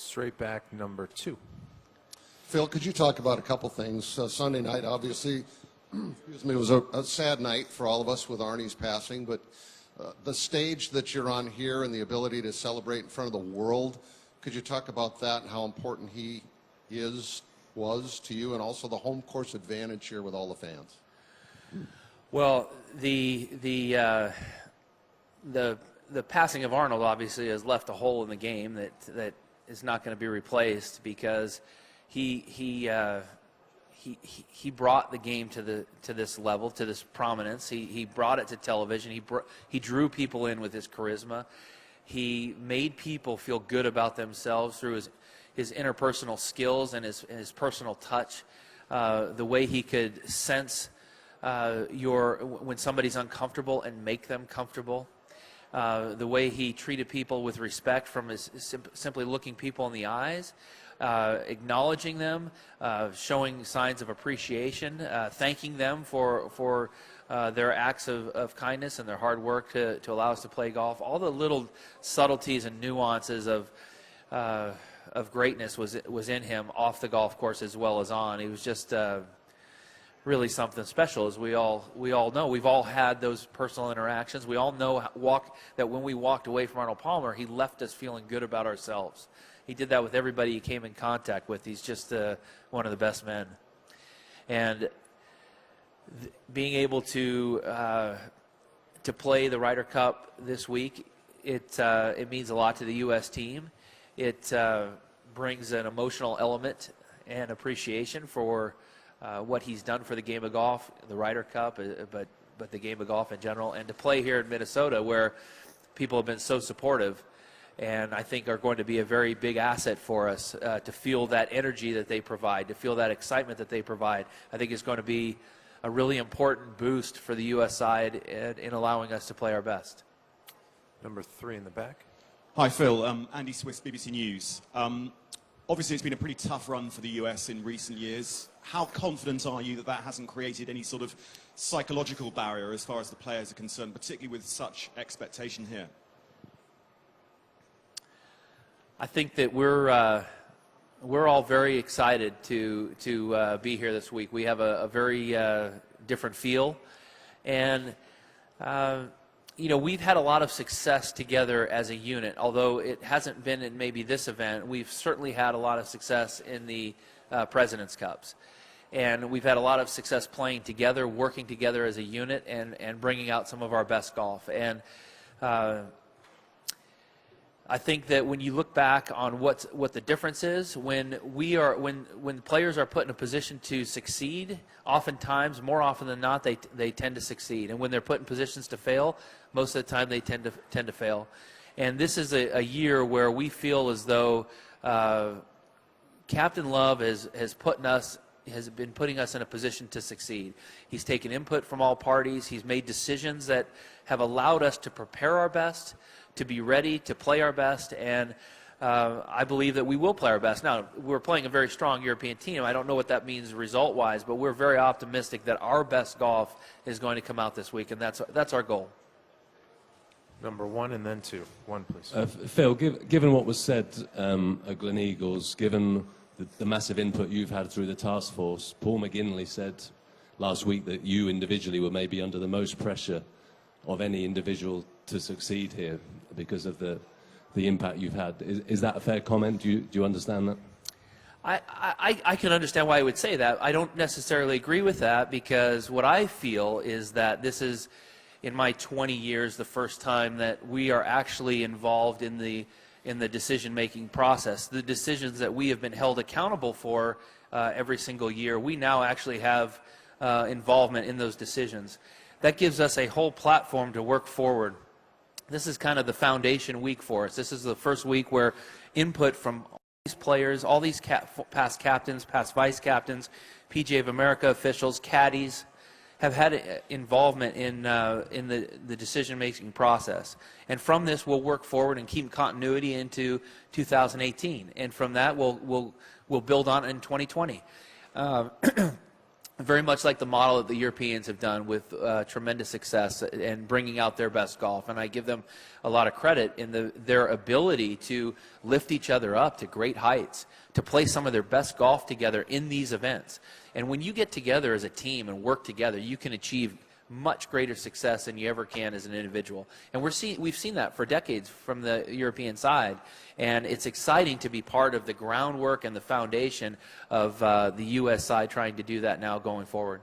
straight back number 2. Phil, could you talk about a couple things? Sunday night, obviously, excuse me, it was a sad night for all of us with Arnie's passing, but the stage that you're on here and the ability to celebrate in front of the world, could you talk about that and how important he was to you, and also the home course advantage here with all the fans? Well, the passing of Arnold obviously has left a hole in the game that is not going to be replaced, because he brought the game to this level, to this prominence. He brought it to television. He drew people in with his charisma. He made people feel good about themselves through his interpersonal skills and his personal touch. The way he could sense when somebody's uncomfortable and make them comfortable. The way he treated people with respect, from simply looking people in the eyes, acknowledging them, showing signs of appreciation, thanking them for their acts of kindness and their hard work to allow us to play golf. All the little subtleties and nuances of greatness was in him off the golf course as well as on. He was just really something special, as we all know. We've all had those personal interactions. We all know that when we walked away from Arnold Palmer, he left us feeling good about ourselves. He did that with everybody he came in contact with. He's just one of the best men. And being able to play the Ryder Cup this week, it means a lot to the U.S. team. It brings an emotional element and appreciation for what he's done for the game of golf, the Ryder Cup, but the game of golf in general. And to play here in Minnesota, where people have been so supportive, and I think are going to be a very big asset for us, to feel that energy that they provide, to feel that excitement that they provide, I think is going to be a really important boost for the U.S. side in allowing us to play our best. Number 3 in the back. Hi, Phil. Andy Swiss, BBC News. Obviously, it's been a pretty tough run for the US in recent years. How confident are you that hasn't created any sort of psychological barrier as far as the players are concerned, particularly with such expectation here? I think that we're all very excited to be here this week. We have a very different feel, and we've had a lot of success together as a unit. Although it hasn't been in maybe this event, we've certainly had a lot of success in the President's Cups, and we've had a lot of success playing together, working together as a unit, and bringing out some of our best golf. And I think that when you look back on what the difference is, when players are put in a position to succeed, oftentimes, more often than not, they tend to succeed. And when they're put in positions to fail, most of the time they tend to fail. And this is a year where we feel as though Captain Love has been putting us in a position to succeed. He's taken input from all parties. He's made decisions that have allowed us to prepare our best, to be ready to play our best, and I believe that we will play our best. Now, we're playing a very strong European team. I don't know what that means result-wise, but we're very optimistic that our best golf is going to come out this week, and that's our goal. Number 1 and then 2. 1, please. Phil, given what was said at Glen Eagles, given the massive input you've had through the task force, Paul McGinley said last week that you individually were maybe under the most pressure of any individual to succeed here because of the impact you've had. Is that a fair comment? Do you understand that? I can understand why I would say that. I don't necessarily agree with that, because what I feel is that this is, in my 20 years, the first time that we are actually involved in the decision-making process. The decisions that we have been held accountable for every single year, we now actually have involvement in those decisions. That gives us a whole platform to work forward. This is kind of the foundation week for us. This is the first week where input from all these players, all these past captains, past vice captains, PGA of America officials, caddies, have had involvement in the decision-making process. And from this, we'll work forward and keep continuity into 2018. And from that, we'll build on it in 2020. very much like the model that the Europeans have done with tremendous success and bringing out their best golf. And I give them a lot of credit in their ability to lift each other up to great heights, to play some of their best golf together in these events. And when you get together as a team and work together, you can achieve much greater success than you ever can as an individual. And we've seen that for decades from the European side. And it's exciting to be part of the groundwork and the foundation of the U.S. side trying to do that now going forward.